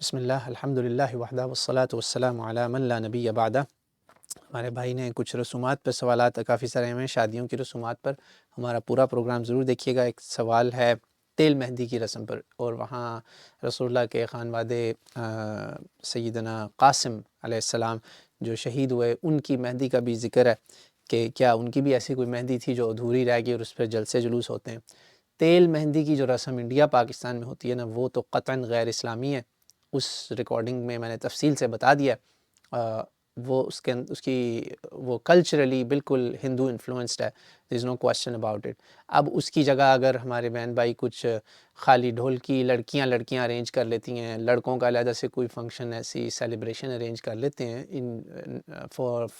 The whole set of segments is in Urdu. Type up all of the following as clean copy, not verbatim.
بسم اللہ الحمد للہ وحدہ والصلاة والسلام علی من لا نبی بعدہ۔ ہمارے بھائی نے کچھ رسومات پر سوالات کافی سارے ہیں، شادیوں کی رسومات پر ہمارا پورا پروگرام ضرور دیکھیے گا۔ ایک سوال ہے تیل مہندی کی رسم پر، اور وہاں رسول اللہ کے خانوادے سیدنا قاسم علیہ السلام جو شہید ہوئے ان کی مہندی کا بھی ذکر ہے کہ کیا ان کی بھی ایسی کوئی مہندی تھی جو ادھوری رہ گئی اور اس پر جلسے جلوس ہوتے ہیں۔ تیل مہندی کی جو رسم انڈیا پاکستان میں ہوتی ہے نا، وہ تو قطعاً غیر اسلامی ہے۔ اس ریکارڈنگ میں نے تفصیل سے بتا دیا، وہ اس کی وہ کلچرلی بالکل ہندو انفلوئنسڈ ہے، there is no question about it۔ اب اس کی جگہ اگر ہمارے بہن بھائی کچھ خالی ڈھولکی لڑکیاں ارینج کر لیتی ہیں، لڑکوں کا علیحدہ سے کوئی فنکشن ایسی سیلیبریشن ارینج کر لیتے ہیں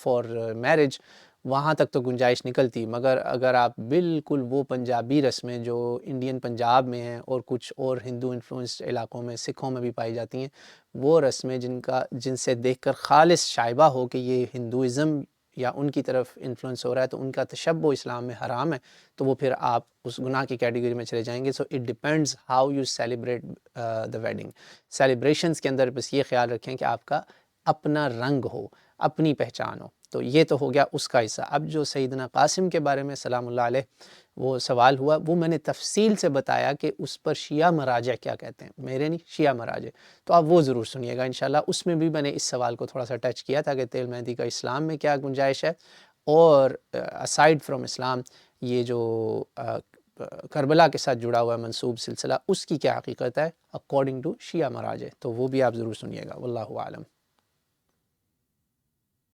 فار میرج، وہاں تک تو گنجائش نکلتی۔ مگر اگر آپ بالکل وہ پنجابی رسمیں جو انڈین پنجاب میں ہیں اور کچھ اور ہندو انفلوئنسڈ علاقوں میں سکھوں میں بھی پائی جاتی ہیں، وہ رسمیں جن سے دیکھ کر خالص شائبہ ہو کہ یہ ہندوازم یا ان کی طرف انفلوئنس ہو رہا ہے تو ان کا تشبہ اسلام میں حرام ہے، تو وہ پھر آپ اس گناہ کی کیٹیگری میں چلے جائیں گے۔ So it depends how you celebrate the wedding. Celebrations کے اندر بس یہ خیال رکھیں کہ آپ کا اپنا رنگ ہو، اپنی پہچان ہو۔ تو یہ تو ہو گیا اس کا حصہ۔ اب جو سیدنا قاسم کے بارے میں سلام اللہ علیہ وہ سوال ہوا، وہ میں نے تفصیل سے بتایا کہ اس پر شیعہ مراجع کیا کہتے ہیں، میرے نہیں، شیعہ مراجع، تو آپ وہ ضرور سنیے گا انشاءاللہ۔ اس میں بھی میں نے اس سوال کو تھوڑا سا ٹچ کیا تھا کہ تیل مہندی کا اسلام میں کیا گنجائش ہے، اور اسائڈ فرام اسلام یہ جو کربلا کے ساتھ جڑا ہوا ہے منسوب سلسلہ، اس کی کیا حقیقت ہے اکارڈنگ ٹو شیعہ مراجع، تو وہ بھی آپ ضرور سنیے گا۔ واللہ اعلم۔